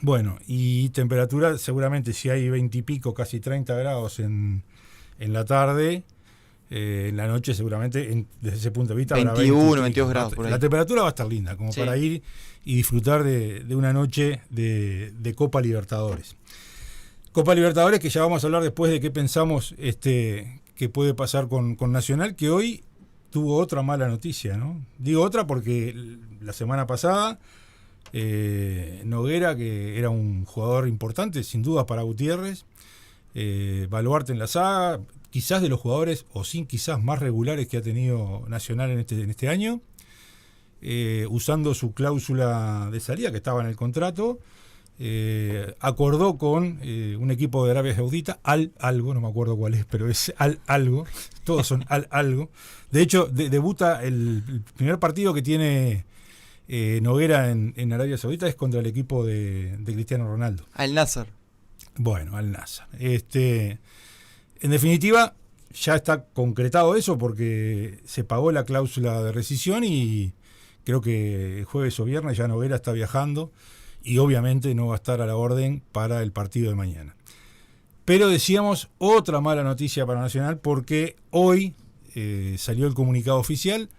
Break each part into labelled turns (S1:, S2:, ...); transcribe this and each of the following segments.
S1: Bueno, y temperatura, seguramente si hay 20 y pico, casi 30 grados en la tarde, en la noche seguramente, desde ese punto de vista, habrá 20 y
S2: 21,
S1: pico.
S2: 22 grados por ahí.
S1: La temperatura va a estar linda, como
S2: Sí.
S1: para ir y disfrutar de una noche de Copa Libertadores. Copa Libertadores, que ya vamos a hablar después de qué pensamos que puede pasar con Nacional, que hoy tuvo otra mala noticia, ¿no? Digo otra porque la semana pasada Noguera, que era un jugador importante, sin duda para Gutiérrez, baluarte en la saga, quizás de los jugadores, o sin quizás más regulares que ha tenido Nacional en este año, usando su cláusula de salida que estaba en el contrato, acordó con un equipo de Arabia Saudita, algo, no me acuerdo cuál es, pero es algo, todos son algo. De hecho, debuta el primer partido que tiene Noguera en Arabia Saudita es contra el equipo de Cristiano Ronaldo.
S2: Al Nasser.
S1: Bueno, al Nasser. En definitiva, ya está concretado eso porque se pagó la cláusula de rescisión y creo que jueves o viernes ya Noguera está viajando y obviamente no va a estar a la orden para el partido de mañana. Pero decíamos otra mala noticia para Nacional porque hoy salió el comunicado oficial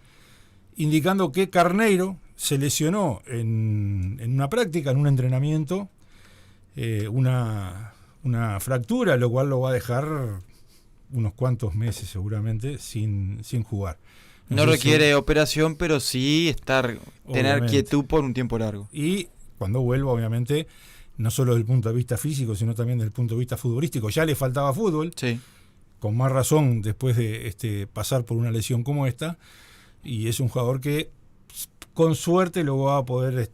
S1: indicando que Carneiro se lesionó en una práctica, en un entrenamiento, una fractura, lo cual lo va a dejar unos cuantos meses seguramente sin jugar.
S2: No requiere operación, pero sí tener
S1: Obviamente.
S2: quietud por un tiempo largo.
S1: Y cuando vuelva, obviamente, no solo desde el punto de vista físico, sino también desde el punto de vista futbolístico. Ya le faltaba fútbol,
S2: Sí.
S1: con más razón después de pasar por una lesión como esta, y es un jugador que con suerte lo va a poder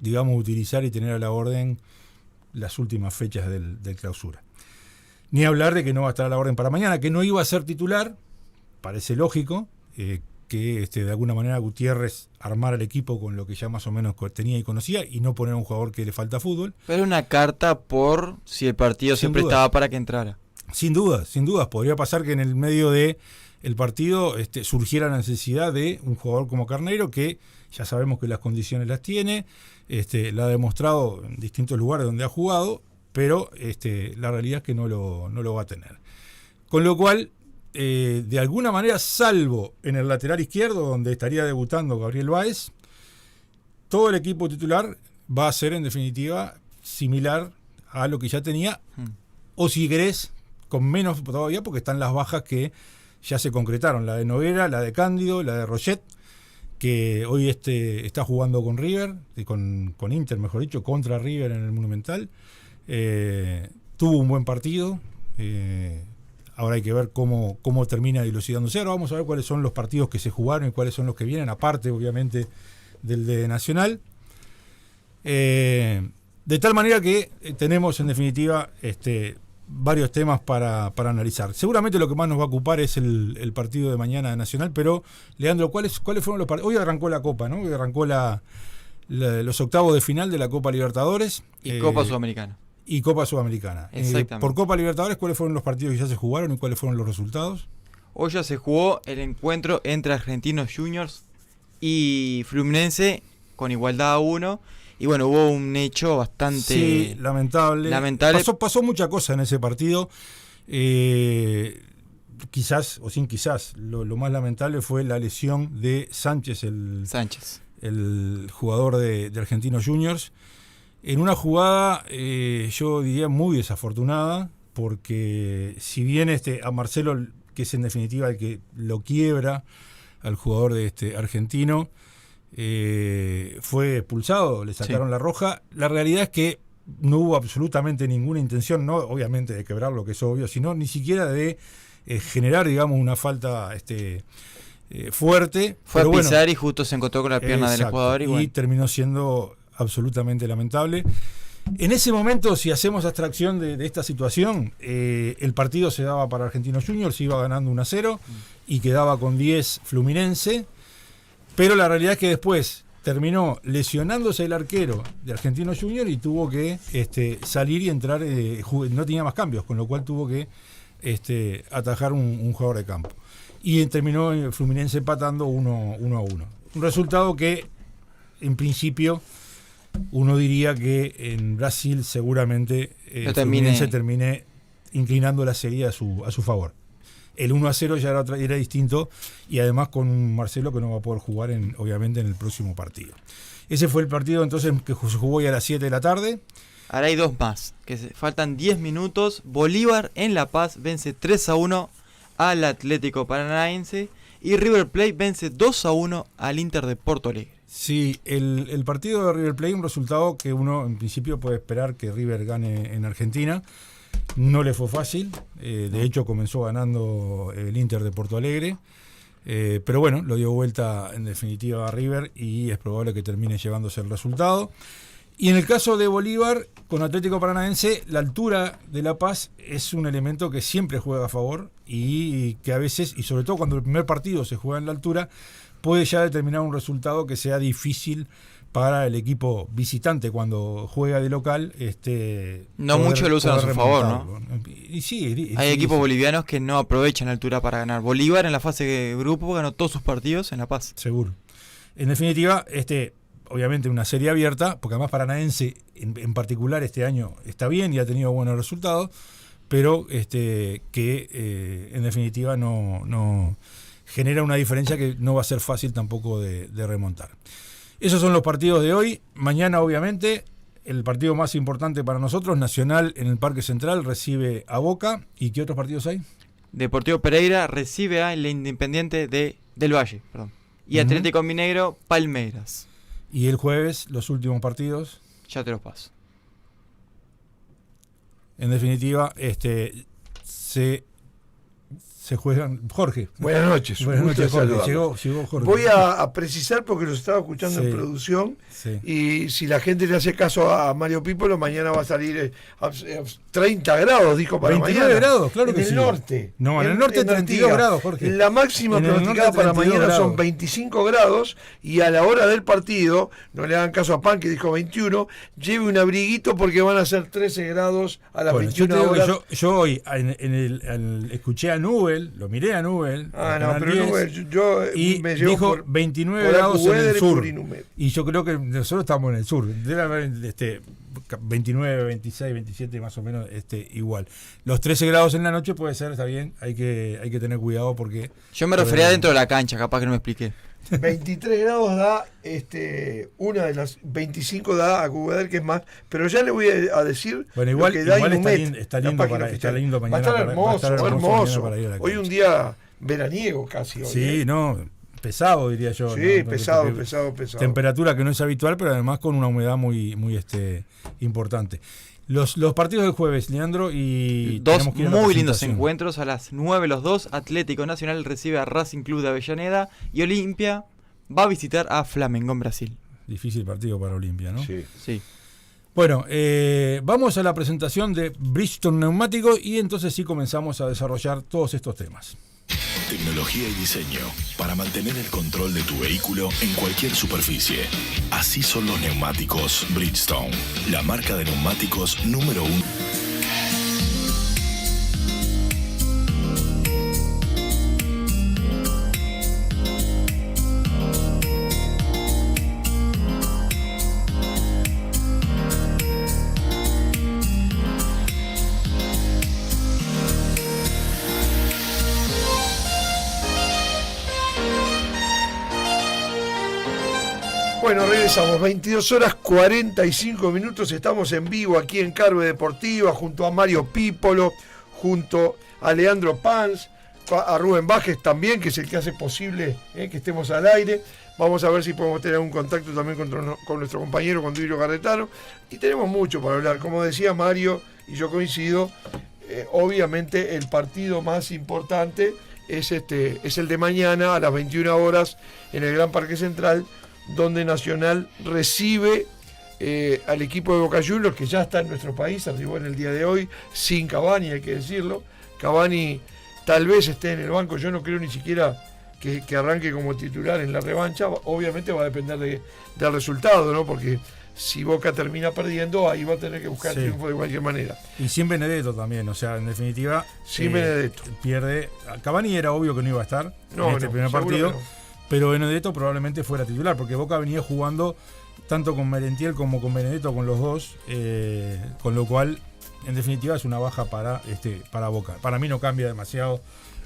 S1: digamos utilizar y tener a la orden las últimas fechas del clausura. Ni hablar de que no va a estar a la orden para mañana, que no iba a ser titular, parece lógico, que de alguna manera Gutiérrez armara el equipo con lo que ya más o menos tenía y conocía y no poner a un jugador que le falta fútbol.
S2: Pero una carta por si el partido
S1: Sin
S2: se
S1: duda.
S2: prestaba para que entrara.
S1: Sin dudas, podría pasar que en el medio de el partido surgiera la necesidad de un jugador como Carneiro, que ya sabemos que las condiciones las tiene, la ha demostrado en distintos lugares donde ha jugado, pero la realidad es que no lo va a tener. Con lo cual, de alguna manera, salvo en el lateral izquierdo, donde estaría debutando Gabriel Báez, todo el equipo titular va a ser, en definitiva, similar a lo que ya tenía, o si querés, con menos todavía, porque están las bajas que ya se concretaron, la de Noguera, la de Cándido, la de Roget, que hoy está jugando con River, con Inter, mejor dicho, contra River en el Monumental. Tuvo un buen partido, ahora hay que ver cómo termina dilucidándose. Ahora vamos a ver cuáles son los partidos que se jugaron y cuáles son los que vienen, aparte obviamente del de Nacional. De tal manera que tenemos en definitiva varios temas para analizar. Seguramente lo que más nos va a ocupar es el partido de mañana de Nacional, pero Leandro, ¿cuáles fueron los partidos? Hoy arrancó la Copa, ¿no? Hoy arrancó los octavos de final de la Copa Libertadores.
S2: Y Copa Sudamericana.
S1: Y Copa Sudamericana.
S2: Exactamente.
S1: Por Copa Libertadores, ¿cuáles fueron los partidos que ya se jugaron y cuáles fueron los resultados?
S2: Hoy ya se jugó el encuentro entre Argentinos Juniors y Fluminense con igualdad a 1. Y bueno, hubo un hecho bastante
S1: lamentable. Pasó mucha cosa en ese partido. Quizás, o sin quizás, lo más lamentable fue la lesión de Sánchez, el jugador de Argentinos Juniors. En una jugada, yo diría muy desafortunada, porque si bien a Marcelo, que es en definitiva el que lo quiebra al jugador de argentino, fue expulsado, le sacaron la roja. La realidad es que no hubo absolutamente ninguna intención, no obviamente de quebrarlo, que es obvio, sino ni siquiera de generar, digamos, una falta fuerte.
S2: Fue a pisar y justo se encontró con la pierna del jugador.
S1: Y terminó siendo absolutamente lamentable. En ese momento, si hacemos abstracción de esta situación, el partido se daba para Argentinos Juniors, iba ganando 1-0 y quedaba con 10 Fluminense. Pero la realidad es que después terminó lesionándose el arquero de Argentinos Juniors y tuvo que salir y entrar, no tenía más cambios, con lo cual tuvo que atajar un jugador de campo. Y terminó el Fluminense empatando 1-1. Un resultado que, en principio, uno diría que en Brasil seguramente Fluminense termine inclinando la serie a su favor. El 1-0 ya era distinto, y además con un Marcelo que no va a poder jugar obviamente en el próximo partido. Ese fue el partido entonces que se jugó hoy a las 7 de la tarde.
S2: Ahora hay dos más, faltan 10 minutos. Bolívar en La Paz vence 3-1 al Atlético Paranaense, y River Plate vence 2-1 al Inter de Porto Alegre.
S1: Sí, el partido de River Plate, un resultado que uno en principio puede esperar que River gane en Argentina. No le fue fácil, de hecho comenzó ganando el Inter de Porto Alegre, pero bueno, lo dio vuelta en definitiva a River y es probable que termine llevándose el resultado. Y en el caso de Bolívar con Atlético Paranaense, la altura de La Paz es un elemento que siempre juega a favor, y que a veces, y sobre todo cuando el primer partido se juega en la altura, puede ya determinar un resultado que sea difícil para el equipo visitante cuando juega de local.
S2: No mucho lo usan a su favor, ¿no?
S1: Y sí,
S2: hay equipos bolivianos que no aprovechan la altura para ganar. Bolívar en la fase de grupo ganó todos sus partidos en La Paz.
S1: Seguro. En definitiva, obviamente una serie abierta, porque además Paranaense en particular este año está bien y ha tenido buenos resultados, pero que en definitiva no genera una diferencia que no va a ser fácil tampoco de remontar. Esos son los partidos de hoy. Mañana, obviamente, el partido más importante para nosotros, Nacional en el Parque Central recibe a Boca. ¿Y qué otros partidos hay?
S2: Deportivo Pereira recibe a el Independiente del Valle, perdón. Y Atlético Mineiro, Palmeiras.
S1: Y el jueves, los últimos partidos.
S2: Ya te los paso.
S1: En definitiva, se juegan. Jorge.
S3: Buenas noches.
S1: Buenas noches, Jorge. Llegó Jorge.
S3: Voy a precisar porque los estaba escuchando en producción.
S1: Sí.
S3: Y si la gente le hace caso a Mario Pípolo, mañana va a salir a 30 grados, dijo para
S1: 29
S3: mañana.
S1: grados, claro que sí.
S3: En el norte.
S1: No, en el norte 32 grados, Jorge.
S3: La máxima pronosticada para mañana son 25 grados, y a la hora del partido, no le hagan caso a Pan que dijo 21, lleve un abriguito porque van a ser 13 grados a las 21 horas.
S1: Yo hoy escuché a Nubel, lo miré a Nubel.
S3: No, pero Nubel, yo
S1: y
S3: me llevo
S1: dijo
S3: por
S1: 29 grados en el sur.
S3: Inumel.
S1: Y yo creo que nosotros estamos en el sur. Debe haber 29, 26, 27 más o menos igual. Los 13 grados en la noche puede ser, está bien, hay que tener cuidado porque...
S2: Yo me refería dentro de la cancha, capaz que no me expliqué.
S3: 23 grados da una de las 25 da a Cubader, que es más, pero ya le voy a decir.
S1: Bueno, igual,
S3: lo que da
S1: igual
S3: Inumet,
S1: está lindo mañana.
S3: Va a estar hermoso.
S1: Para ir a la
S3: hoy
S1: cancha.
S3: un día veraniego casi. Hoy,
S1: sí, pesado diría yo.
S3: Sí,
S1: ¿no?
S3: pesado.
S1: Temperatura que no es habitual, pero además con una humedad muy importante. Los partidos del jueves, Leandro, y
S2: dos muy lindos encuentros. A las 9 los dos, Atlético Nacional recibe a Racing Club de Avellaneda, y Olimpia va a visitar a Flamengo en Brasil.
S1: Difícil partido para Olimpia, ¿no?
S3: Sí.
S1: Bueno, vamos a la presentación de Bridgestone Neumáticos, y entonces sí comenzamos a desarrollar todos estos temas.
S4: Tecnología y diseño para mantener el control de tu vehículo en cualquier superficie. Así son los neumáticos Bridgestone, la marca de neumáticos número 1.
S3: Bueno, regresamos, 22 horas 45 minutos, estamos en vivo aquí en Carve Deportiva, junto a Mario Pípolo, junto a Leandro Pans, a Rubén Bajes también, que es el que hace posible que estemos al aire. Vamos a ver si podemos tener un contacto también con nuestro compañero, con Duilio Garretano, y tenemos mucho para hablar. Como decía Mario, y yo coincido, obviamente el partido más importante es el de mañana a las 21 horas en el Gran Parque Central, donde Nacional recibe al equipo de Boca Juniors, que ya está en nuestro país, arribó en el día de hoy, sin Cavani, hay que decirlo. Cavani tal vez esté en el banco, yo no creo ni siquiera que arranque como titular en la revancha. Obviamente va a depender del resultado, ¿no? Porque si Boca termina perdiendo, ahí va a tener que buscar el triunfo de cualquier manera.
S1: Y sin Benedetto también, o sea, en definitiva,
S3: sin Benedetto.
S1: Pierde. Cavani era obvio que no iba a estar en este primer partido. Pero Benedetto probablemente fuera titular, porque Boca venía jugando tanto con Merentiel como con Benedetto, con los dos, con lo cual, en definitiva, es una baja para Boca. Para mí no cambia demasiado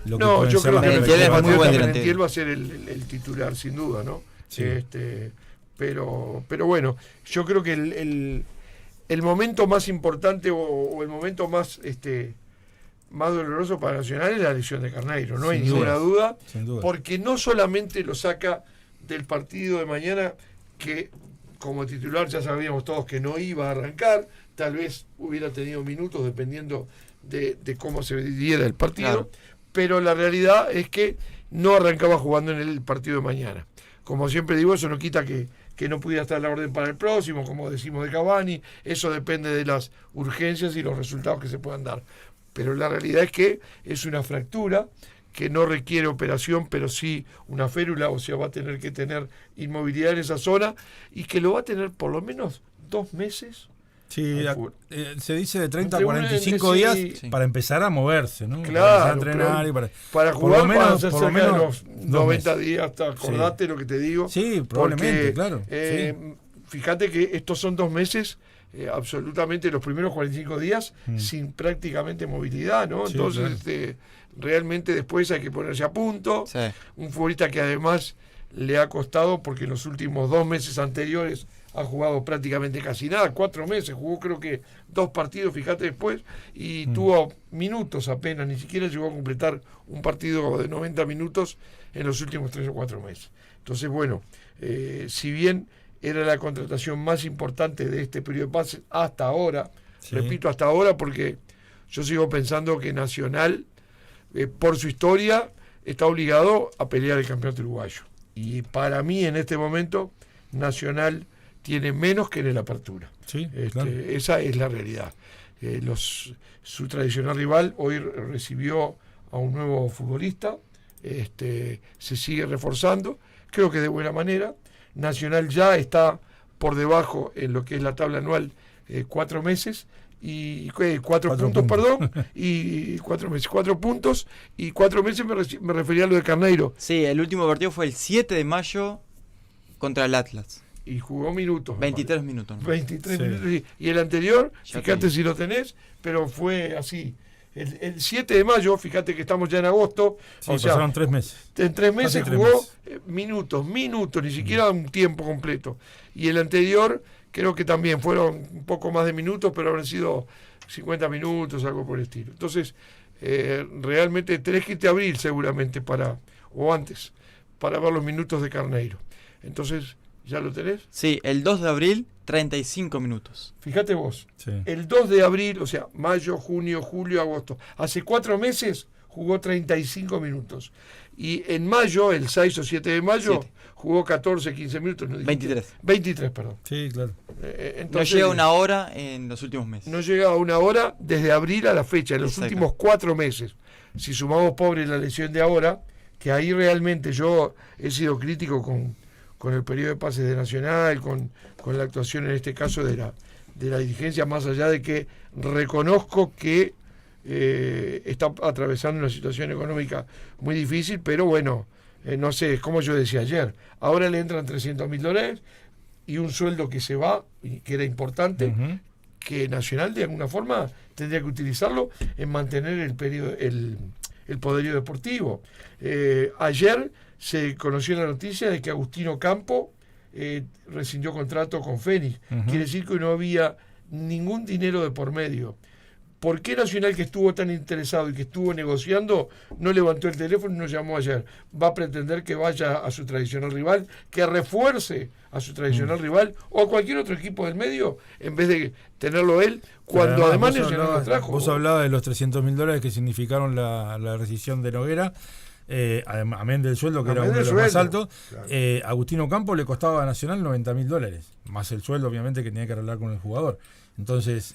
S1: lo que pueden
S3: yo
S1: ser
S3: creo
S1: las
S3: que
S2: Merentiel es muy buen delantero.
S3: Merentiel va a ser el titular, sin duda, ¿no?
S1: Sí.
S3: Pero bueno, yo creo que el momento más importante o el momento más más doloroso para Nacional es la lesión de Carneiro, no hay
S1: Sin
S3: ninguna duda,
S1: sin duda.
S3: porque no solamente lo saca del partido de mañana, que como titular ya sabíamos todos que no iba a arrancar, tal vez hubiera tenido minutos dependiendo de cómo se diera el partido,
S2: Claro.
S3: pero la realidad es que no arrancaba jugando en el partido de mañana. Como siempre digo, eso no quita que no pudiera estar a la orden para el próximo, como decimos de Cavani, eso depende de las urgencias y los resultados que se puedan dar. Pero la realidad es que es una fractura que no requiere operación, pero sí una férula, o sea, va a tener que tener inmovilidad en esa zona y que lo va a tener por lo menos 2 meses.
S1: Sí, se dice de 30 a
S3: Entre
S1: 45
S3: sí,
S1: días
S2: sí.
S1: para empezar a moverse, ¿no?
S3: Claro,
S1: para empezar a entrenar y
S3: para
S1: por
S3: jugar
S1: lo menos-
S3: van a ser
S1: por lo
S3: cerca de
S1: menos
S3: los
S1: 2
S3: 90
S1: meses.
S3: días, hasta acordate lo que te digo.
S1: Sí, probablemente,
S3: porque,
S1: claro.
S3: Fíjate que estos son 2 meses, absolutamente los primeros 45 días, sin prácticamente movilidad, ¿no?
S1: Sí,
S3: Entonces,
S1: claro.
S3: realmente después hay que ponerse a punto.
S2: Sí.
S3: Un futbolista que además le ha costado, porque en los últimos 2 meses anteriores ha jugado prácticamente casi nada, 4 meses, jugó creo que 2 partidos, fíjate después, y tuvo minutos apenas, ni siquiera llegó a completar un partido de 90 minutos en los últimos 3 o 4 meses. Entonces, bueno, si bien era la contratación más importante de este periodo de pases hasta ahora,
S1: Sí.
S3: repito, hasta ahora, porque yo sigo pensando que Nacional, por su historia, está obligado a pelear el campeonato uruguayo. Y para mí, en este momento, Nacional tiene menos que en el Apertura.
S1: Sí, claro.
S3: Esa es la realidad. Su tradicional rival hoy recibió a un nuevo futbolista, se sigue reforzando, creo que de buena manera. Nacional ya está por debajo en lo que es la tabla anual 4 meses y 4 puntos, perdón, y 4 meses, 4 puntos y 4 meses me refería a lo de Carneiro.
S2: Sí, el último partido fue el 7 de mayo contra el Atlas.
S3: Y jugó minutos.
S2: 23 minutos. ¿no?
S3: 23
S1: Sí.
S3: minutos. Y el anterior,
S2: Ya
S3: fíjate
S2: tengo.
S3: si lo tenés, pero fue así. El 7 de mayo, fíjate que estamos ya en agosto,
S1: Sí,
S3: o sea,
S1: pasaron 3 meses.
S3: en 3 meses
S1: Casi 3
S3: jugó
S1: meses.
S3: minutos, ni siquiera un tiempo completo. Y el anterior, creo que también fueron un poco más de minutos, pero habrán sido 50 minutos, algo por el estilo. Entonces, realmente tenés que irte a abril seguramente o antes, para ver los minutos de Carneiro. Entonces, ¿ya lo tenés?
S2: Sí, el 2 de abril, 35 minutos.
S3: Fíjate vos.
S1: Sí.
S3: El 2 de abril, o sea, mayo, junio, julio, agosto. Hace 4 meses jugó 35 minutos. Y en mayo, el 6 o 7 de mayo,
S2: 7.
S3: jugó 14, 15 minutos. ¿No dijiste?
S2: 23.
S3: 23, perdón.
S1: Sí, claro.
S2: No
S3: Entonces,
S2: llega a una hora en los últimos meses.
S3: no llega a una hora desde abril a la fecha, en los
S2: Exacto.
S3: últimos 4 meses. Si sumamos pobre la lesión de ahora, que ahí realmente yo he sido crítico con el periodo de pases de Nacional, con la actuación en este caso de la dirigencia, más allá de que reconozco que está atravesando una situación económica muy difícil, pero bueno, no sé, es como yo decía ayer, ahora le entran $300.000 y un sueldo que se va, y que era importante,
S1: Ujú.
S3: que Nacional de alguna forma tendría que utilizarlo en mantener el poderío deportivo. Ayer se conoció la noticia de que Agustino Campo rescindió contrato con Fénix.
S1: Ujú.
S3: Quiere decir que no había ningún dinero de por medio. ¿Por qué Nacional, que estuvo tan interesado y que estuvo negociando, no levantó el teléfono y nos llamó ayer? Va a pretender que vaya a su tradicional rival, que refuerce a su tradicional rival o a cualquier otro equipo del medio, en vez de tenerlo él, cuando
S1: Pero
S3: además
S1: vos
S3: Nacional lo trajo.
S1: Vos hablabas de los $300.000 que significaron la rescisión de Noguera. Amén del sueldo, que era
S3: Amén
S1: uno de
S3: del
S1: los más
S3: sueldo,
S1: altos.
S3: claro.
S1: Agustino Campo le costaba a Nacional $90.000, más el sueldo, obviamente, que tenía que arreglar con el jugador. Entonces,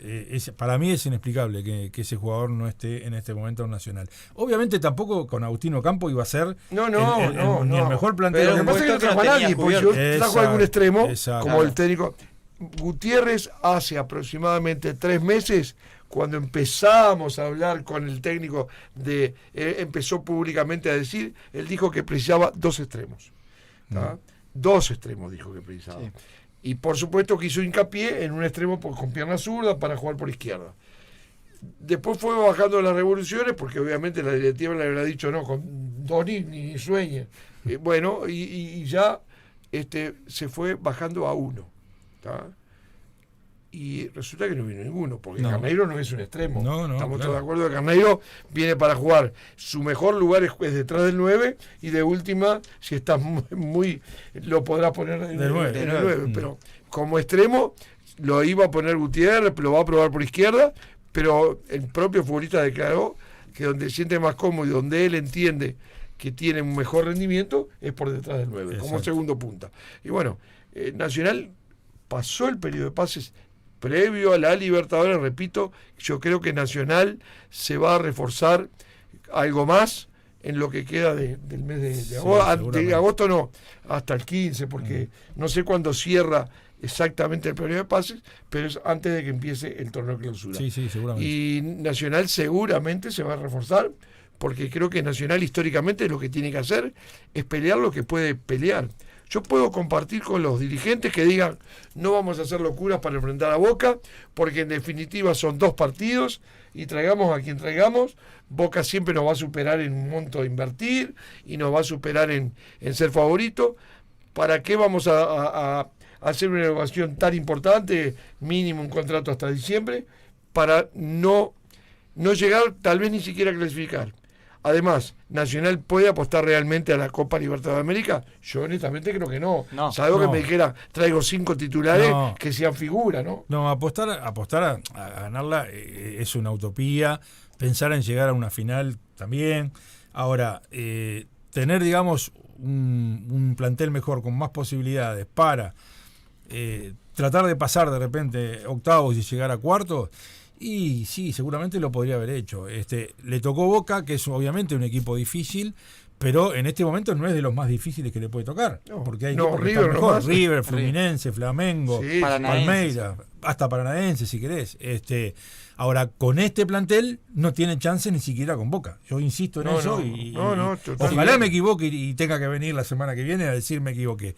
S1: para mí es inexplicable que ese jugador no esté en este momento en Nacional. Obviamente, tampoco con Agustino Campo iba a ser
S3: ni el
S1: mejor plantel.
S2: Pero
S3: Lo que pasa es que no
S2: Puesto que
S3: trajo
S2: no
S3: a
S2: tenía
S3: nadie, porque
S2: cubierto.
S3: yo trajo
S1: Exacto,
S3: algún extremo,
S1: exacto.
S3: como el técnico. Gutiérrez hace aproximadamente 3 meses, cuando empezamos a hablar con el técnico, empezó públicamente a decir, él dijo que precisaba 2 extremos. ¿tá? 2 extremos dijo que precisaba.
S2: Sí.
S3: Y por supuesto que hizo hincapié en un extremo con pierna zurda para jugar por izquierda. Después fue bajando las revoluciones, porque obviamente la directiva le habrá dicho, no, con dos ni sueñe. Bueno, y ya se fue bajando a 1. ¿Tá? Y resulta que no vino ninguno, porque Carneiro no es un extremo. Estamos todos de acuerdo que Carneiro viene para jugar. Su mejor lugar es detrás del 9, y de última, si está muy lo podrá poner en el 9. Pero como extremo lo iba a poner Gutiérrez, lo va a probar por izquierda, pero el propio futbolista declaró que donde se siente más cómodo y donde él entiende que tiene un mejor rendimiento es por detrás del 9, como segundo punta. Y bueno, Nacional pasó el periodo de pases previo a la Libertadores. Repito, yo creo que Nacional se va a reforzar algo más en lo que queda del mes de agosto. De agosto no, hasta el 15, porque no sé cuándo cierra exactamente el periodo de pases, pero es antes de que empiece el torneo clausura.
S1: Sí, seguramente.
S3: Y Nacional seguramente se va a reforzar, porque creo que Nacional históricamente lo que tiene que hacer es pelear lo que puede pelear. Yo puedo compartir con los dirigentes que digan, no vamos a hacer locuras para enfrentar a Boca, porque en definitiva son 2 partidos, y traigamos a quien traigamos, Boca siempre nos va a superar en un monto a invertir, y nos va a superar en ser favorito. ¿Para qué vamos a hacer una evaluación tan importante, mínimo un contrato hasta diciembre, para no llegar tal vez ni siquiera a clasificar? Además, ¿Nacional puede apostar realmente a la Copa Libertadores de América? Yo honestamente creo que no. Salvo que me dijera, traigo 5 titulares que sean figura, ¿no?
S1: No, apostar a ganarla es una utopía. Pensar en llegar a una final también. Ahora, tener, digamos, un plantel mejor, con más posibilidades para tratar de pasar de repente octavos y llegar a cuartos. Y sí, seguramente lo podría haber hecho. Le tocó Boca, que es obviamente un equipo difícil, pero en este momento no es de los más difíciles que le puede tocar. Porque hay equipos que están mejor. River, Fluminense, Flamengo, Palmeiras, hasta Paranaense, si querés. Ahora, con este plantel no tiene chance ni siquiera con Boca. Yo insisto en eso. Ojalá me equivoque y tenga que venir la semana que viene a decir me equivoqué.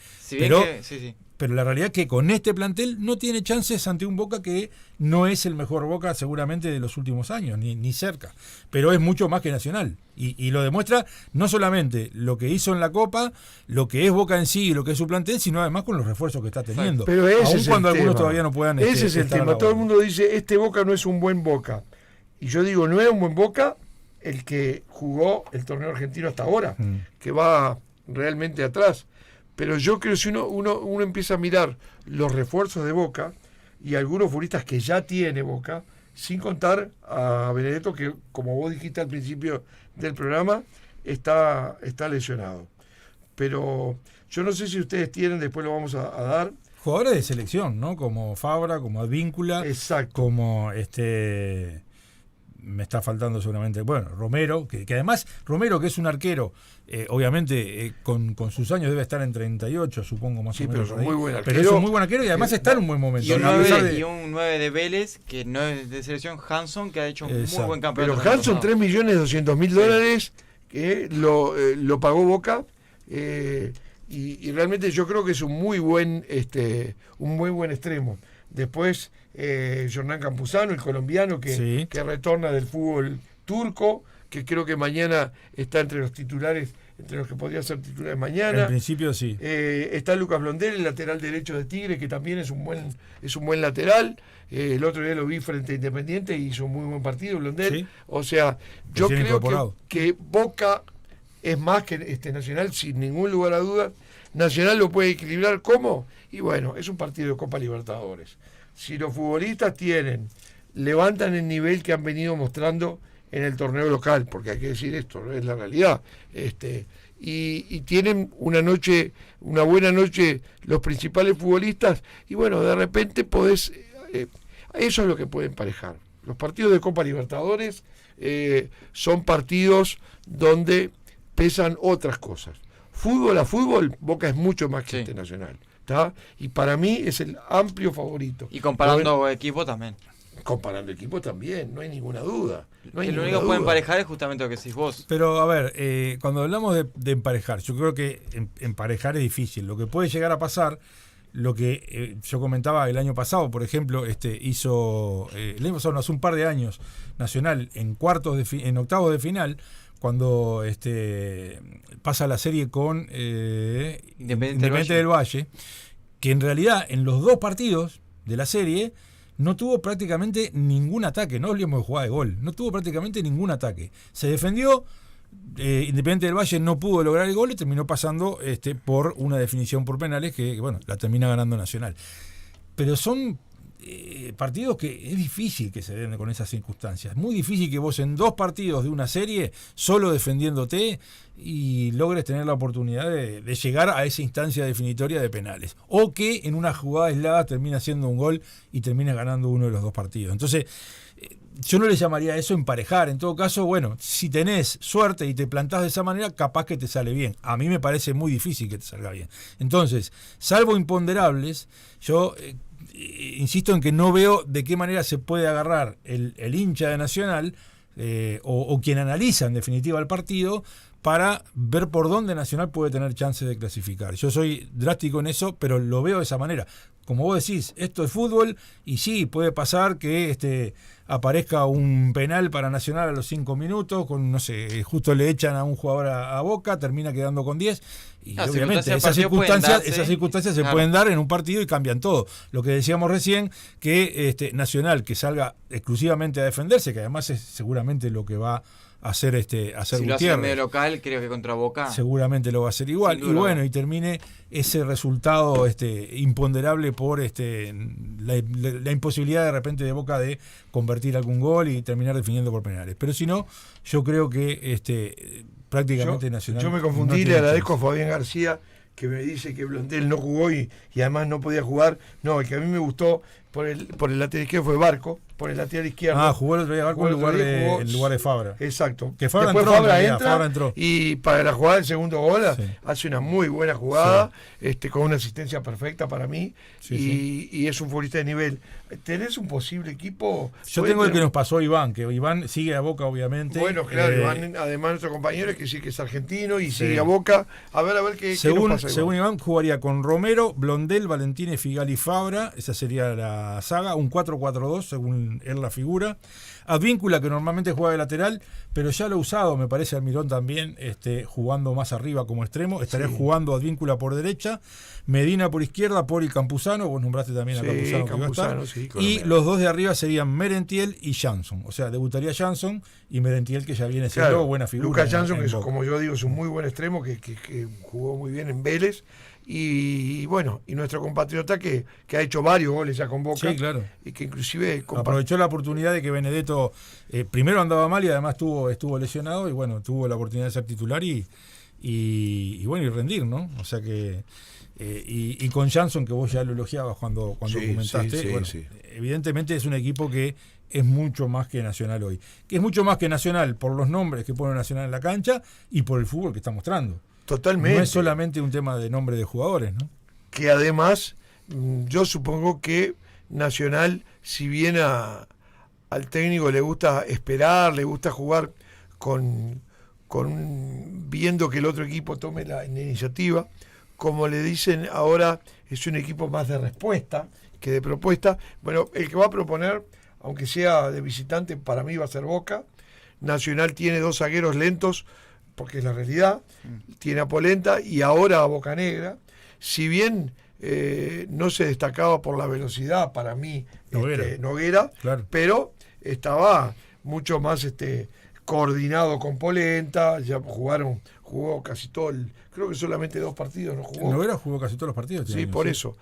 S1: Pero la realidad es que con este plantel no tiene chances ante un Boca que no es el mejor Boca seguramente de los últimos años, ni cerca. Pero es mucho más que Nacional. Y lo demuestra no solamente lo que hizo en la Copa, lo que es Boca en sí y lo que es su plantel, sino además con los refuerzos que está teniendo.
S3: Pero ese
S1: aun cuando algunos todavía no puedan
S3: ese es el tema. Todo el mundo dice, este Boca no es un buen Boca. Y yo digo, no era un buen Boca el que jugó el torneo argentino hasta ahora, que va realmente atrás. Pero yo creo que si uno empieza a mirar los refuerzos de Boca y algunos futbolistas que ya tiene Boca, sin contar a Benedetto, que como vos dijiste al principio del programa, está lesionado. Pero yo no sé si ustedes tienen, después lo vamos a dar.
S1: Jugadores de selección, ¿no? Como Fabra, como Advíncula, como me está faltando seguramente, bueno, Romero, que además, Romero, que es un arquero, obviamente con sus años debe estar en 38, supongo, más o menos.
S3: Pero es muy buen arquero.
S1: Pero es un muy buen arquero y además está en un buen momento.
S2: Y un 9 de Vélez, que no es de selección, Hanson, que ha hecho un muy buen campeonato.
S3: Pero Hanson, $3.200.000 que lo pagó Boca, y realmente yo creo que es un muy buen extremo. Después Jornán Campuzano, el colombiano que retorna del fútbol turco, que creo que mañana está entre los titulares, entre los que podría ser titulares mañana.
S1: En principio sí.
S3: Está Lucas Blondel, el lateral derecho de Tigre, que también es un buen lateral. El otro día lo vi frente a Independiente y hizo un muy buen partido, Blondel. Sí. O sea, yo creo que Boca es más que Nacional, sin ningún lugar a dudas. Nacional lo puede equilibrar, ¿cómo? Y bueno, es un partido de Copa Libertadores. Si los futbolistas levantan el nivel que han venido mostrando en el torneo local, porque hay que decir esto, es la realidad, y tienen una buena noche los principales futbolistas, y bueno, de repente podés, eso es lo que puede emparejar. Los partidos de Copa Libertadores son partidos donde pesan otras cosas. Fútbol a fútbol, Boca es mucho más que Nacional. ¿Tá? Y para mí es el amplio favorito.
S2: Y comparando equipos también.
S3: Comparando equipos también, no hay ninguna duda.
S2: Lo único que puede emparejar es justamente lo que decís vos.
S1: Pero a ver, cuando hablamos de emparejar, yo creo que emparejar es difícil. Lo que puede llegar a pasar lo que yo comentaba el año pasado, por ejemplo, hizo el año pasado, no, hace un par de años, Nacional en octavos de final, cuando pasa la serie con Independiente del Valle, que en realidad en los 2 partidos de la serie no tuvo prácticamente ningún ataque, no hablemos de jugada de gol, no tuvo prácticamente ningún ataque. Se defendió, Independiente del Valle no pudo lograr el gol y terminó pasando por una definición por penales que, bueno, la termina ganando Nacional. Pero son partidos que es difícil que se den con esas circunstancias. Es muy difícil que vos en 2 partidos de una serie, solo defendiéndote, y logres tener la oportunidad de llegar a esa instancia definitoria de penales. O que en una jugada aislada termina haciendo un gol y termina ganando uno de los 2 partidos. Entonces, yo no le llamaría a eso emparejar. En todo caso, bueno, si tenés suerte y te plantás de esa manera, capaz que te sale bien. A mí me parece muy difícil que te salga bien. Entonces, salvo imponderables, yo insisto en que no veo de qué manera se puede agarrar el hincha de Nacional o quien analiza en definitiva el partido para ver por dónde Nacional puede tener chances de clasificar. Yo soy drástico en eso, pero lo veo de esa manera. Como vos decís, esto es fútbol y sí, puede pasar que aparezca un penal para Nacional a los 5 minutos, no sé, justo le echan a un jugador a Boca, termina quedando con 10. Y obviamente esas circunstancias se pueden dar en un partido y cambian todo. Lo que decíamos recién, que Nacional que salga exclusivamente a defenderse, que además es seguramente lo que va a hacer Gutiérrez.
S2: Si lo hace en medio local, creo que contra Boca
S1: seguramente lo va a hacer igual. Y bueno, y termine ese resultado imponderable por la imposibilidad de repente de Boca de convertir algún gol y terminar definiendo por penales. Pero si no, yo creo que prácticamente Nacional.
S3: Yo me confundí, le agradezco a Fabián García que me dice que Blondel no jugó y además no podía jugar. No, el que a mí me gustó por el lateral izquierdo fue Barco, por el lateral izquierdo.
S1: Jugó el otro día Barco en lugar de Fabra.
S3: Exacto.
S1: Que Fabra
S3: Después
S1: entró,
S3: Fabra entró. Y para la jugada del segundo gol hace una muy buena jugada, con una asistencia perfecta para mí. Y es un futbolista de nivel. ¿Tenés un posible equipo?
S1: Yo tengo el que nos pasó Iván, que Iván sigue a Boca, obviamente.
S3: Bueno, claro, Iván, además nuestro compañero es que sí que es argentino y sigue a Boca. A ver qué nos pasa.
S1: Según Iván, jugaría con Romero, Blondel, Valentínez, Figali, Fabra. Esa sería la saga, un 4-4-2 según él la figura. Advíncula, que normalmente juega de lateral, pero ya lo ha usado, me parece, Almirón también, jugando más arriba como extremo. Estaría jugando Advíncula por derecha, Medina por izquierda, Pori Campuzano, vos nombraste también a Campuzano, y los 2 de arriba serían Merentiel y Jansson. O sea, debutaría Jansson y Merentiel, que ya viene siendo buena figura.
S3: Lucas Jansson, que como yo digo, es un muy buen extremo, que jugó muy bien en Vélez. Y bueno, y nuestro compatriota que ha hecho varios goles ya con Boca.
S1: Sí, claro.
S3: Y que inclusive
S1: aprovechó la oportunidad de que Benedetto primero andaba mal y además estuvo lesionado, y bueno, tuvo la oportunidad de ser titular y rendir, ¿no? O sea que y con Jansson, que vos ya lo elogiabas cuando comentaste, evidentemente es un equipo que es mucho más que Nacional hoy. Que es mucho más que Nacional por los nombres que pone Nacional en la cancha y por el fútbol que está mostrando.
S3: Totalmente.
S1: No es solamente un tema de nombre de jugadores, ¿no?
S3: Que además, yo supongo que Nacional, si bien al técnico le gusta esperar, le gusta jugar viendo que el otro equipo tome la iniciativa, como le dicen ahora, es un equipo más de respuesta que de propuesta. Bueno, el que va a proponer, aunque sea de visitante, para mí va a ser Boca. Nacional tiene 2 zagueros lentos, porque es la realidad, tiene a Polenta y ahora a Bocanegra. Si bien no se destacaba por la velocidad, para mí, Noguera,
S1: claro,
S3: pero estaba mucho más coordinado con Polenta, ya jugó casi creo que solamente 2 partidos no jugó.
S1: Noguera jugó casi todos los partidos.
S3: Sí, por eso.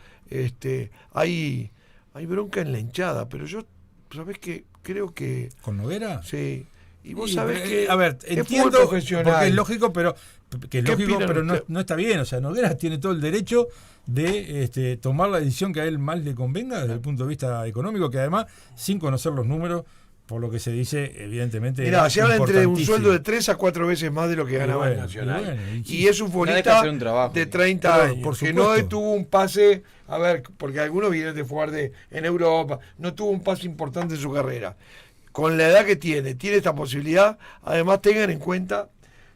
S3: Hay bronca en la hinchada, pero yo, ¿sabés qué? Creo que...
S1: ¿Con Noguera?
S3: Sí. Y vos sabés que
S1: a ver, entiendo, porque es lógico, pero no está bien. O sea, Noguera tiene todo el derecho de tomar la decisión que a él más le convenga desde el punto de vista económico, que además, sin conocer los números, por lo que se dice, evidentemente.
S3: Mirá, se habla entre un sueldo de 3 a 4 veces más de lo que ganaba en Nacional. Y es un futbolista de 30 años, que no tuvo un pase, a ver, porque algunos vienen de jugar en Europa, no tuvo un pase importante en su carrera. Con la edad que tiene esta posibilidad. Además, tengan en cuenta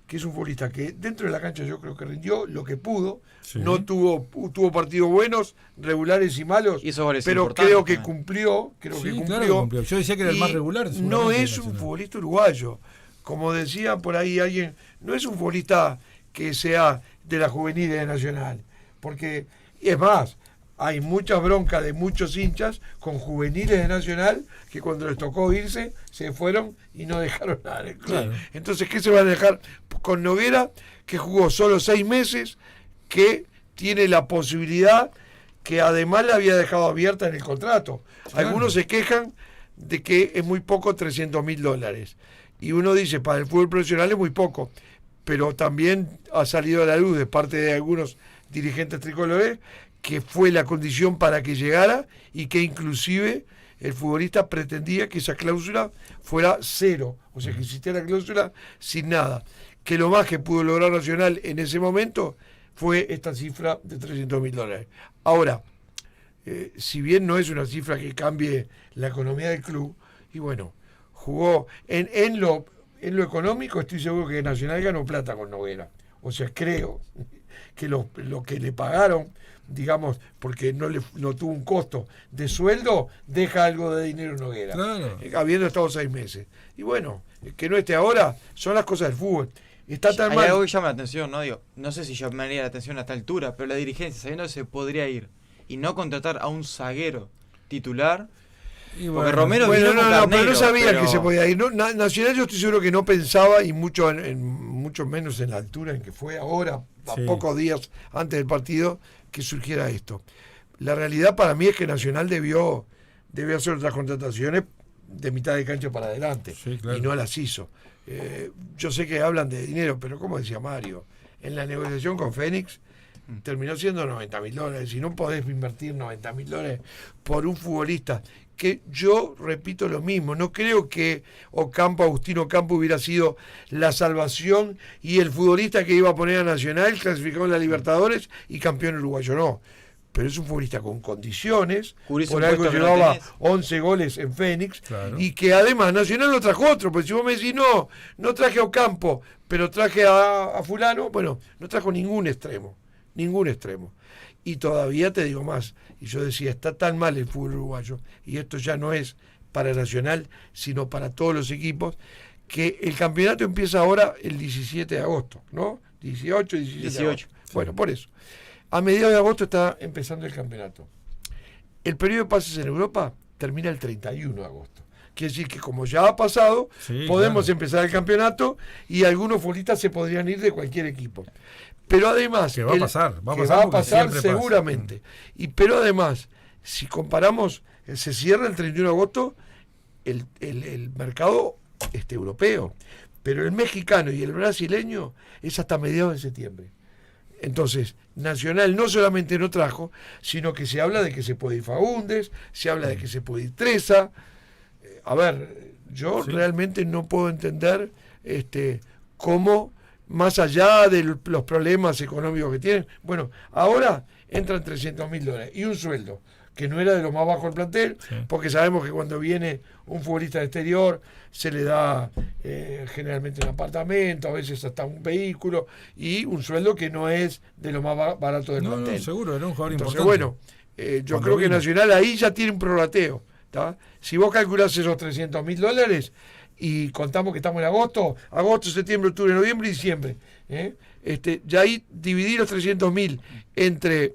S3: que es un futbolista que dentro de la cancha yo creo que rindió lo que pudo,
S1: Sí.
S3: no tuvo partidos buenos, regulares y malos,
S2: Hizo goles
S3: pero
S2: importantes
S3: creo que
S2: también.
S3: cumplió,
S1: Sí, claro que cumplió. Yo decía que era el
S3: y
S1: más regular.
S3: no
S1: seguramente,
S3: es un
S1: Nacional.
S3: futbolista uruguayo, como decía por ahí alguien, no es un futbolista que sea de la juvenil de Nacional, porque es más, hay mucha bronca de muchos hinchas con juveniles de Nacional que cuando les tocó irse se fueron y no dejaron nada en el club.
S1: Claro.
S3: Entonces, ¿qué se va a dejar con Noguera, que jugó solo 6 meses, que tiene la posibilidad, que además la había dejado abierta en el contrato?
S1: Claro.
S3: Algunos se quejan de que es muy poco $300.000. Y uno dice, para el fútbol profesional es muy poco, pero también ha salido a la luz de parte de algunos dirigentes tricolores que fue la condición para que llegara y que inclusive el futbolista pretendía que esa cláusula fuera 0, o sea que existiera la cláusula sin nada, que lo más que pudo lograr Nacional en ese momento fue esta cifra de $300.000. Ahora, si bien no es una cifra que cambie la economía del club, y bueno, jugó en lo económico, estoy seguro que Nacional ganó plata con Noguera, o sea, creo que lo que le pagaron, digamos, porque no tuvo un costo de sueldo, deja algo de dinero en Noguera,
S1: Claro.
S3: habiendo estado 6 meses. Y bueno, que no esté ahora, son las cosas del fútbol. Está tan
S2: Hay
S3: mal.
S2: algo que llama la atención, ¿no? Digo, no sé si llamaría la atención a esta altura, pero la dirigencia, sabiendo que se podría ir y no contratar a un zaguero titular,
S1: Y
S2: porque Romero
S3: Bueno,
S2: vino con
S3: pero no
S2: Carneiro,
S3: sabía
S2: pero-
S3: que se podía ir. No, Nacional yo estoy seguro que no pensaba, y mucho menos en la altura en que fue ahora, a
S1: Sí.
S3: pocos días antes del partido, que surgiera esto. La realidad para mí es que Nacional debió hacer otras contrataciones de mitad de cancha para adelante,
S1: Sí, claro.
S3: y no las hizo. Yo sé que hablan de dinero, pero como decía Mario, en la negociación con Fénix terminó siendo $90.000. Si no podés invertir $90.000 por un futbolista, que yo repito lo mismo, no creo que Agustín Ocampo hubiera sido la salvación y el futbolista que iba a poner a Nacional clasificado en la Libertadores y campeón uruguayo, no. Pero es un futbolista con condiciones,
S2: Cubrís
S3: por
S2: un
S3: algo
S2: puesto que no
S3: llevaba
S2: tenés.
S3: 11 goles en Fénix,
S1: Claro.
S3: y que además Nacional no trajo otro, porque si vos me decís, no traje a Ocampo, pero traje a fulano, bueno, no trajo ningún extremo. Y todavía te digo más, y yo decía, está tan mal el fútbol uruguayo, y esto ya no es para Nacional, sino para todos los equipos, que el campeonato empieza ahora el 17 de agosto, ¿no? 18, 17 de
S2: 18.
S3: agosto. Bueno, por eso. A mediados de agosto está empezando el campeonato. El periodo de pases en Europa termina el 31 de agosto. Quiere decir que como ya ha pasado,
S1: Sí,
S3: podemos
S1: claro.
S3: empezar el campeonato y algunos futbolistas se podrían ir de cualquier equipo. Pero además...
S1: Que va a pasar, va a
S3: que
S1: pasar
S3: va a
S1: porque
S3: pasar
S1: siempre pasa.
S3: seguramente. Pero además, si comparamos, se cierra el 31 de agosto el mercado europeo. Pero el mexicano y el brasileño es hasta mediados de septiembre. Entonces, Nacional no solamente no trajo, sino que se habla de que se puede ir Faúndes, se habla de que se puede ir Treza. A ver, yo
S1: Sí.
S3: realmente no puedo entender cómo, más allá de los problemas económicos que tienen, bueno, ahora entran $300.000 y un sueldo que no era de lo más bajo del plantel,
S1: Sí.
S3: porque sabemos que cuando viene un futbolista de exterior se le da generalmente un apartamento, a veces hasta un vehículo, y un sueldo que no es de lo más barato del
S1: No,
S3: plantel.
S1: no, seguro, era un jugador
S3: Entonces,
S1: importante.
S3: bueno, yo
S1: Cuando
S3: creo que
S1: vino.
S3: Nacional ahí ya tiene un prorrateo. ¿tá? Si vos calculás esos $300.000 y contamos que estamos en agosto, septiembre, octubre, noviembre y diciembre, ya ahí dividir los 300.000 entre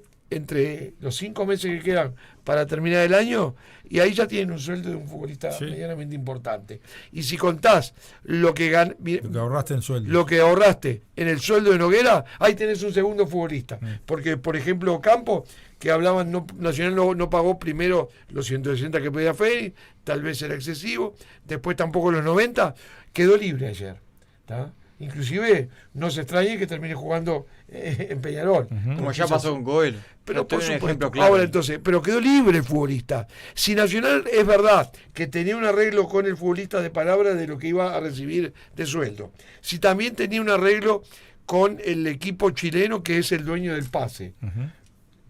S3: los 5 meses que quedan para terminar el año, y ahí ya tienen un sueldo de un futbolista
S1: Sí.
S3: medianamente importante. Y si contás lo que
S1: Lo que ahorraste en sueldo.
S3: lo que ahorraste en el sueldo de Noguera, ahí tenés un segundo futbolista. Porque, por ejemplo, Ocampo, que hablaban, Nacional no pagó primero los 160 que pedía Fénix, tal vez era excesivo, después tampoco los 90, quedó libre ayer. ¿tá? Inclusive, no se extrañe que termine jugando en Peñarol.
S2: Como
S3: Porque
S2: ya
S3: es
S2: pasó
S3: así.
S2: con Goel.
S3: Pero por
S2: Tuve un
S3: supuesto,
S2: ejemplo claro.
S3: ahora entonces, pero quedó libre el futbolista. Si Nacional es verdad que tenía un arreglo con el futbolista de palabra de lo que iba a recibir de sueldo, si también tenía un arreglo con el equipo chileno que es el dueño del pase,
S1: Ujú.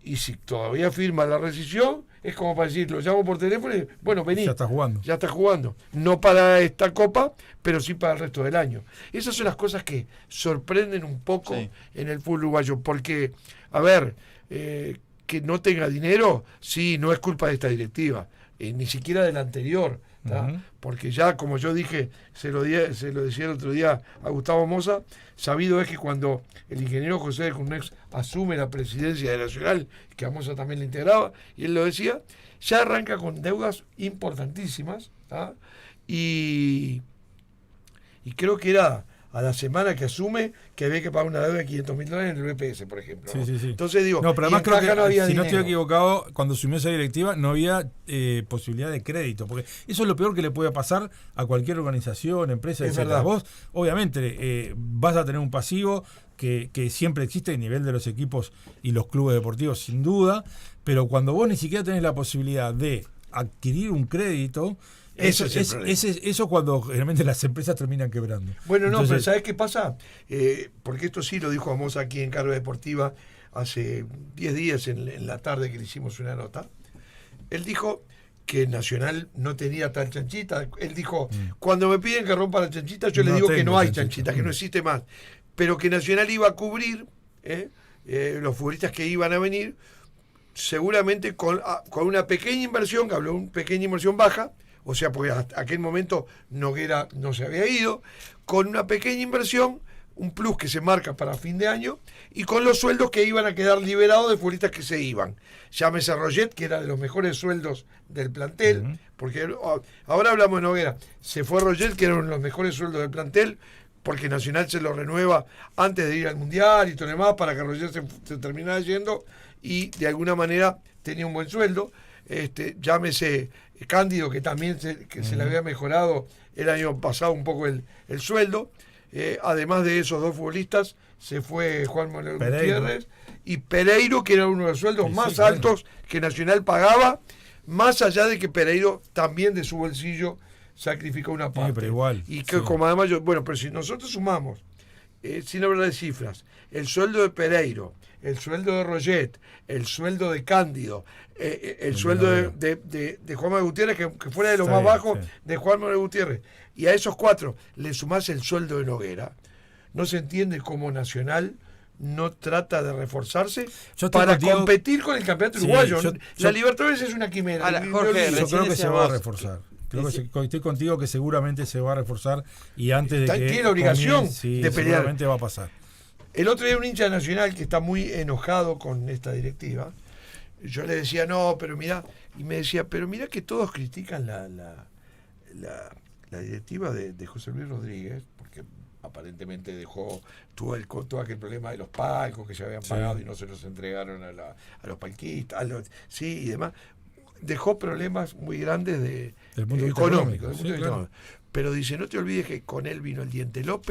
S3: y si todavía firma la rescisión, es como para decir, lo llamo por teléfono y bueno, vení.
S1: Ya está jugando.
S3: Ya está jugando. No para esta copa, pero sí para el resto del año. Esas son las cosas que sorprenden un poco
S2: Sí.
S3: en el fútbol uruguayo, porque, a ver, que no tenga dinero, sí, no es culpa de esta directiva, ni siquiera de la anterior.
S1: Ujú.
S3: Porque ya, como yo dije, se lo decía el otro día a Gustavo Moza, sabido es que cuando el ingeniero José de Curnex asume la presidencia de Nacional, que a Moza también le integraba, y él lo decía, ya arranca con deudas importantísimas, ¿tá? y creo que era a la semana que asume que había que pagar una deuda de $500.000 en el BPS, por ejemplo. ¿no?
S1: Sí, sí, sí.
S3: Entonces digo,
S1: No, pero
S3: y
S1: además
S3: en
S1: creo
S3: Caja
S1: que,
S3: no había
S1: si no
S3: dinero.
S1: estoy equivocado, cuando asumió esa directiva no había posibilidad de crédito, porque eso es lo peor que le puede pasar a cualquier organización, empresa,
S3: Es
S1: etcétera.
S3: verdad.
S1: Vos, obviamente, vas a tener un pasivo que siempre existe a nivel de los equipos y los clubes deportivos, sin duda, pero cuando vos ni siquiera tenés la posibilidad de adquirir un crédito,
S3: Eso es el problema.
S1: eso cuando generalmente las empresas terminan quebrando.
S3: Bueno, no,
S1: Entonces,
S3: pero ¿sabes qué pasa? Porque esto sí lo dijo Amos aquí en Carga Deportiva hace 10 días en la tarde que le hicimos una nota. Él dijo que Nacional no tenía tal chanchita. Él dijo, cuando me piden que rompa la chanchita, yo le
S1: No
S3: digo que
S1: tengo
S3: no hay
S1: chanchita.
S3: chanchita, que no existe más. Pero que Nacional iba a cubrir los futbolistas que iban a venir, seguramente con una pequeña inversión, que habló de una pequeña inversión baja, o sea, porque hasta aquel momento Noguera no se había ido, con una pequeña inversión, un plus que se marca para fin de año, y con los sueldos que iban a quedar liberados de futbolistas que se iban. Llámese Roget, que era de los mejores sueldos del plantel, porque ahora hablamos de Noguera. Se fue Roget, que era uno de los mejores sueldos del plantel, porque Nacional se lo renueva antes de ir al Mundial y todo lo demás, para que Roger se terminara yendo, y de alguna manera tenía un buen sueldo. Llámese Cándido, que también se le había mejorado el año pasado un poco el sueldo. Además de esos dos futbolistas, se fue Juan Manuel Gutiérrez y Pereiro, que era uno de los sueldos más altos que Nacional pagaba, más allá de que Pereiro también de su bolsillo sacrificó una parte.
S1: pero igual,
S3: y que como además pero si nosotros sumamos, sin hablar de cifras, el sueldo de Pereiro, el sueldo de Roget, el sueldo de Cándido, el sueldo de Juan Manuel Gutiérrez, que fuera de los más bajos de Juan Manuel Gutiérrez, y a esos cuatro le sumás el sueldo de Noguera, no se entiende cómo Nacional no trata de reforzarse para competir con el campeonato uruguayo. La Libertadores es una quimera.
S2: Jorge,
S1: yo creo que se va a
S2: vos,
S1: reforzar. Creo que estoy contigo que seguramente se va a reforzar y antes de que
S3: tiene la obligación de pelear.
S1: Seguramente va a pasar.
S3: El otro día un hincha Nacional que está muy enojado con esta directiva. Yo le decía, no, pero mirá, y me decía, pero mirá que todos critican la directiva de José Luis Rodríguez, porque aparentemente tuvo todo aquel problema de los palcos que se habían pagado y no se los entregaron a los palquistas, y demás. Dejó problemas muy grandes
S1: del punto de vista
S3: económicos.
S1: económico.
S3: Pero dice, no te olvides que con él vino el Diente López,